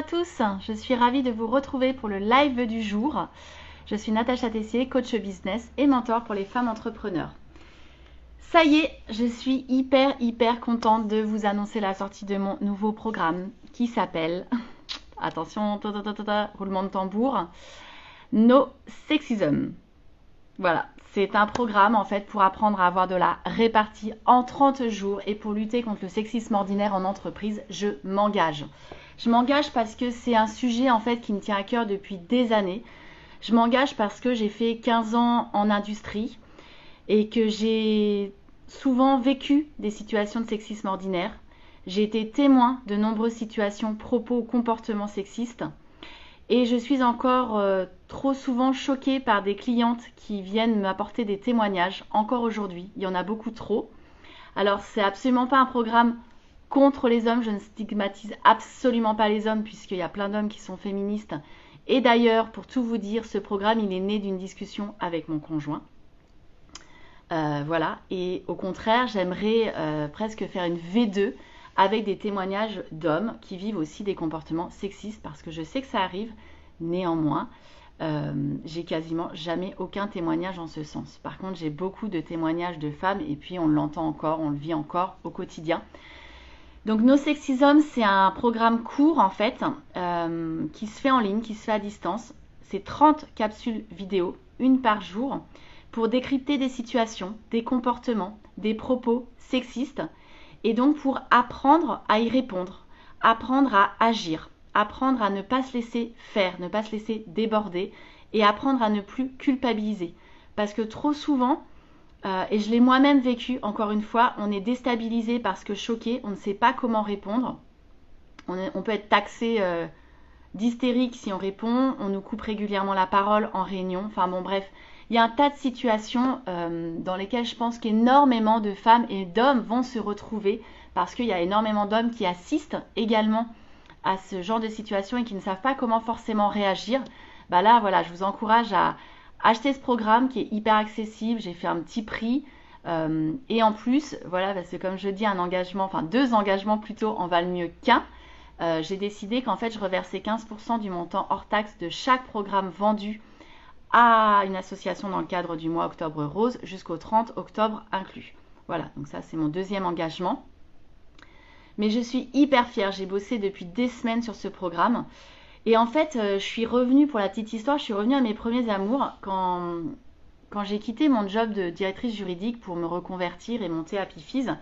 À tous, je suis ravie de vous retrouver pour le live du jour. Je suis Natacha Tessier, coach business et mentor pour les femmes entrepreneurs. Ça y est, je suis hyper contente de vous annoncer la sortie de mon nouveau programme qui s'appelle, attention, roulement de tambour, No Sexism. Voilà, c'est un programme en fait pour apprendre à avoir de la répartie en 30 jours et pour lutter contre le sexisme ordinaire en entreprise, je m'engage. Je m'engage parce que c'est un sujet en fait qui me tient à cœur depuis des années. Je m'engage parce que j'ai fait 15 ans en industrie et que j'ai souvent vécu des situations de sexisme ordinaire. J'ai été témoin de nombreuses situations, propos ou comportements sexistes. Et je suis encore trop souvent choquée par des clientes qui viennent m'apporter des témoignages, encore aujourd'hui. Il y en a beaucoup trop. Alors, c'est absolument pas un programme contre les hommes. Je ne stigmatise absolument pas les hommes puisqu'il y a plein d'hommes qui sont féministes. Et d'ailleurs, pour tout vous dire, ce programme, il est né d'une discussion avec mon conjoint. Voilà. Et au contraire, j'aimerais presque faire une V2 avec des témoignages d'hommes qui vivent aussi des comportements sexistes parce que je sais que ça arrive. Néanmoins, j'ai quasiment jamais aucun témoignage en ce sens. Par contre, j'ai beaucoup de témoignages de femmes et puis on l'entend encore, on le vit encore au quotidien. Donc No Sexism, c'est un programme court en fait qui se fait en ligne, qui se fait à distance. C'est 30 capsules vidéo, une par jour, pour décrypter des situations, des comportements, des propos sexistes et donc pour apprendre à y répondre, apprendre à agir, apprendre à ne pas se laisser faire, ne pas se laisser déborder et apprendre à ne plus culpabiliser. Parce que trop souvent, et je l'ai moi-même vécu, encore une fois, on est déstabilisé parce que choqué, on ne sait pas comment répondre. On peut être taxé d'hystérique si on répond, on nous coupe régulièrement la parole en réunion, enfin bon bref, il y a un tas de situations dans lesquelles je pense qu'énormément de femmes et d'hommes vont se retrouver parce qu'il y a énormément d'hommes qui assistent également à ce genre de situation et qui ne savent pas comment forcément réagir. Bah là, voilà, je vous encourage à acheter ce programme qui est hyper accessible. J'ai fait un petit prix. Et en plus, voilà, parce que comme je dis, un engagement, enfin 2 engagements plutôt en valent mieux qu'un. J'ai décidé qu'en fait, je reversais 15% du montant hors taxe de chaque programme vendu à une association dans le cadre du mois Octobre Rose jusqu'au 30 octobre inclus. Voilà, donc ça c'est mon 2e engagement. Mais je suis hyper fière, j'ai bossé depuis des semaines sur ce programme. Et en fait, je suis revenue, pour la petite histoire, je suis revenue à mes premiers amours quand j'ai quitté mon job de directrice juridique pour me reconvertir et monter à Pifise.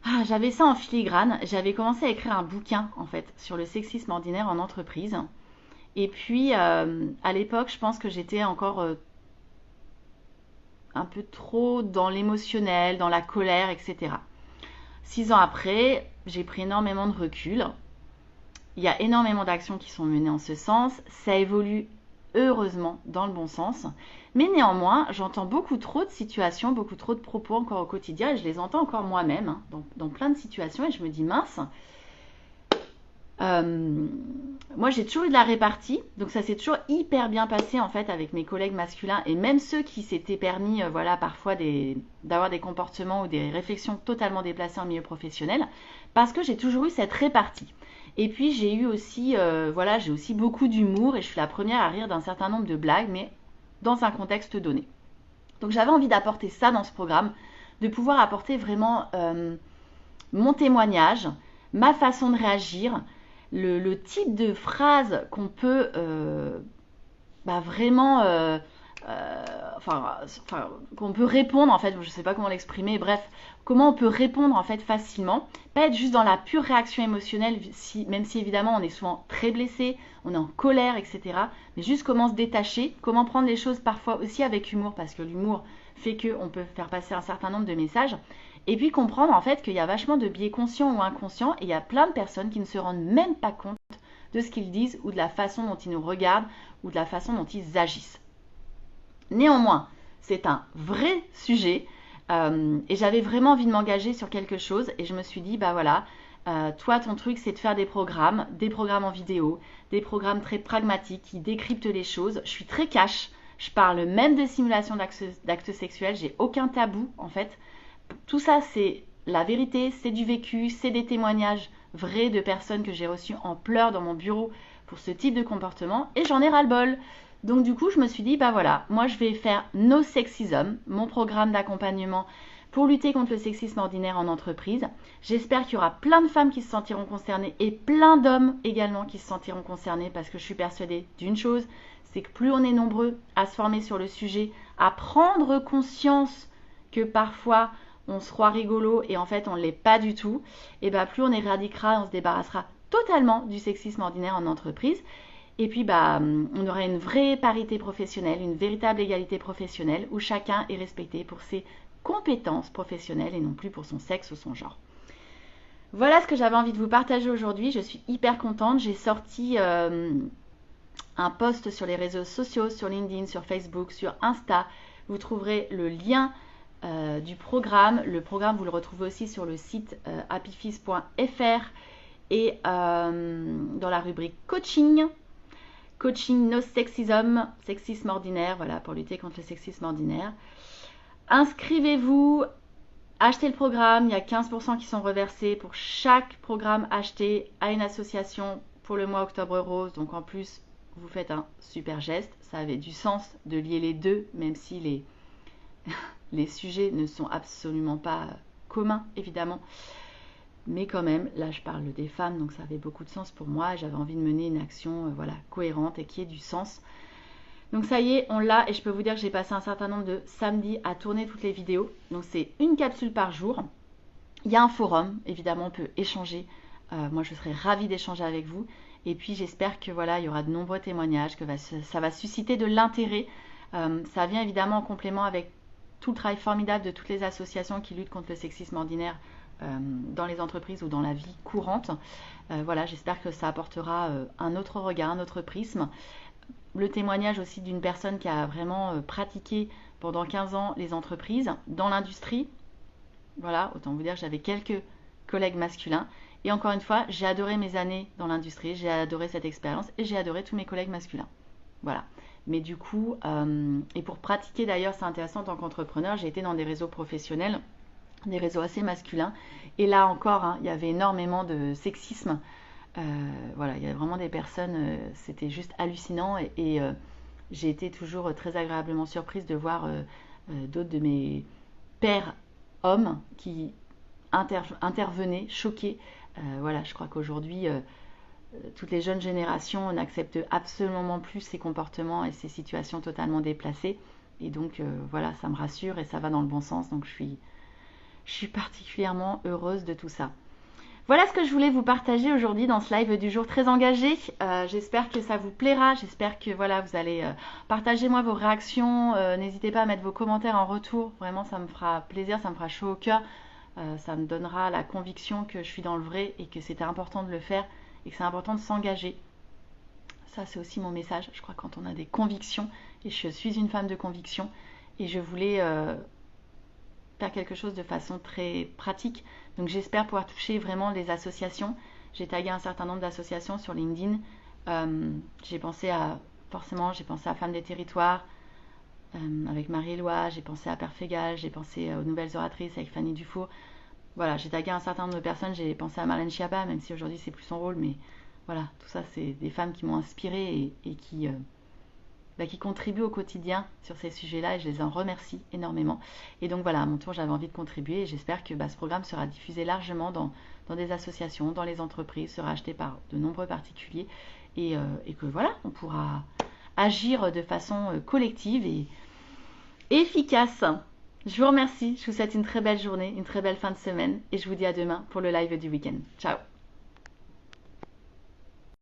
Ah, j'avais ça en filigrane, j'avais commencé à écrire un bouquin en fait sur le sexisme ordinaire en entreprise. Et puis, à l'époque, je pense que j'étais encore un peu trop dans l'émotionnel, dans la colère, etc. 6 ans après, j'ai pris énormément de recul. Il y a énormément d'actions qui sont menées en ce sens. Ça évolue heureusement dans le bon sens. Mais néanmoins, j'entends beaucoup trop de situations, beaucoup trop de propos encore au quotidien et je les entends encore moi-même hein, dans plein de situations et je me dis mince. Moi j'ai toujours eu de la répartie, donc ça s'est toujours hyper bien passé en fait avec mes collègues masculins et même ceux qui s'étaient permis voilà parfois d'avoir des comportements ou des réflexions totalement déplacées en milieu professionnel parce que j'ai toujours eu cette répartie. Et puis j'ai eu aussi voilà, j'ai aussi beaucoup d'humour et je suis la première à rire d'un certain nombre de blagues mais dans un contexte donné. Donc j'avais envie d'apporter ça dans ce programme, de pouvoir apporter vraiment mon témoignage, ma façon de réagir, le type de phrase qu'on peut vraiment qu'on peut répondre en fait, je sais pas comment l'exprimer, bref, comment on peut répondre en fait facilement, pas être juste dans la pure réaction émotionnelle, même si évidemment on est souvent très blessé, on est en colère, etc. Mais juste comment se détacher, comment prendre les choses parfois aussi avec humour, parce que l'humour fait qu'on peut faire passer un certain nombre de messages, et puis comprendre en fait qu'il y a vachement de biais conscients ou inconscients, et il y a plein de personnes qui ne se rendent même pas compte de ce qu'ils disent ou de la façon dont ils nous regardent ou de la façon dont ils agissent. Néanmoins, c'est un vrai sujet et j'avais vraiment envie de m'engager sur quelque chose et je me suis dit, bah voilà, toi ton truc c'est de faire des programmes en vidéo, des programmes très pragmatiques qui décryptent les choses. Je suis très cash, je parle même de simulation d'actes sexuels, j'ai aucun tabou en fait. Tout ça c'est la vérité, c'est du vécu, c'est des témoignages vraies de personnes que j'ai reçues en pleurs dans mon bureau pour ce type de comportement et j'en ai ras-le-bol. Donc du coup, je me suis dit, bah voilà, moi je vais faire No Sexism, mon programme d'accompagnement pour lutter contre le sexisme ordinaire en entreprise. J'espère qu'il y aura plein de femmes qui se sentiront concernées et plein d'hommes également qui se sentiront concernés parce que je suis persuadée d'une chose, c'est que plus on est nombreux à se former sur le sujet, à prendre conscience que parfois on se croit rigolo et en fait on ne l'est pas du tout, et bien plus on éradiquera, on se débarrassera totalement du sexisme ordinaire en entreprise. Et puis on aura une vraie parité professionnelle, une véritable égalité professionnelle où chacun est respecté pour ses compétences professionnelles et non plus pour son sexe ou son genre. Voilà ce que j'avais envie de vous partager aujourd'hui. Je suis hyper contente. J'ai sorti un post sur les réseaux sociaux, sur LinkedIn, sur Facebook, sur Insta. Vous trouverez le lien du programme. Le programme, vous le retrouvez aussi sur le site happyfizz.fr et dans la rubrique coaching. Coaching No Sexism, sexisme ordinaire, voilà, pour lutter contre le sexisme ordinaire. Inscrivez-vous, achetez le programme, il y a 15% qui sont reversés pour chaque programme acheté à une association pour le mois Octobre Rose. Donc en plus, vous faites un super geste. Ça avait du sens de lier les deux, même si les sujets ne sont absolument pas communs, évidemment. Mais quand même, là je parle des femmes, donc ça avait beaucoup de sens pour moi. J'avais envie de mener une action cohérente et qui ait du sens. Donc ça y est, on l'a et je peux vous dire que j'ai passé un certain nombre de samedis à tourner toutes les vidéos. Donc c'est une capsule par jour. Il y a un forum, évidemment on peut échanger. Moi je serais ravie d'échanger avec vous. Et puis j'espère que il y aura de nombreux témoignages, que ça va susciter de l'intérêt. Ça vient évidemment en complément avec tout le travail formidable de toutes les associations qui luttent contre le sexisme ordinaire dans les entreprises ou dans la vie courante. J'espère que ça apportera un autre regard, un autre prisme. Le témoignage aussi d'une personne qui a vraiment pratiqué pendant 15 ans les entreprises dans l'industrie. Voilà, autant vous dire que j'avais quelques collègues masculins. Et encore une fois, j'ai adoré mes années dans l'industrie, j'ai adoré cette expérience et j'ai adoré tous mes collègues masculins. Voilà. Mais du coup, et pour pratiquer d'ailleurs, c'est intéressant en tant qu'entrepreneur, j'ai été dans des réseaux professionnels, des réseaux assez masculins. Et là encore, il y avait énormément de sexisme. Il y a vraiment des personnes, c'était juste hallucinant et j'ai été toujours très agréablement surprise de voir d'autres de mes pairs hommes qui intervenaient, choqués. Je crois qu'aujourd'hui, toutes les jeunes générations n'acceptent absolument plus ces comportements et ces situations totalement déplacées. Et donc, ça me rassure et ça va dans le bon sens. Donc, je suis particulièrement heureuse de tout ça. Voilà ce que je voulais vous partager aujourd'hui dans ce live du jour très engagé. J'espère que ça vous plaira. J'espère que vous allez partager moi vos réactions. N'hésitez pas à mettre vos commentaires en retour. Vraiment, ça me fera plaisir, ça me fera chaud au cœur. Ça me donnera la conviction que je suis dans le vrai et que c'était important de le faire et que c'est important de s'engager. Ça, c'est aussi mon message. Je crois quand on a des convictions, et je suis une femme de conviction, et je voulais faire quelque chose de façon très pratique. Donc j'espère pouvoir toucher vraiment les associations. J'ai tagué un certain nombre d'associations sur LinkedIn. J'ai pensé à Femmes des Territoires avec Marie-Éloi, j'ai pensé à Perfégal, j'ai pensé aux Nouvelles Oratrices avec Fanny Dufour. Voilà, j'ai tagué un certain nombre de personnes, j'ai pensé à Marlène Schiappa, même si aujourd'hui c'est plus son rôle, mais voilà, tout ça c'est des femmes qui m'ont inspirée et qui contribuent au quotidien sur ces sujets-là et je les en remercie énormément. Et donc à mon tour j'avais envie de contribuer et j'espère que ce programme sera diffusé largement dans des associations, dans les entreprises, sera acheté par de nombreux particuliers et que on pourra agir de façon collective et efficace. Je vous remercie, je vous souhaite une très belle journée, une très belle fin de semaine et je vous dis à demain pour le live du week-end. Ciao!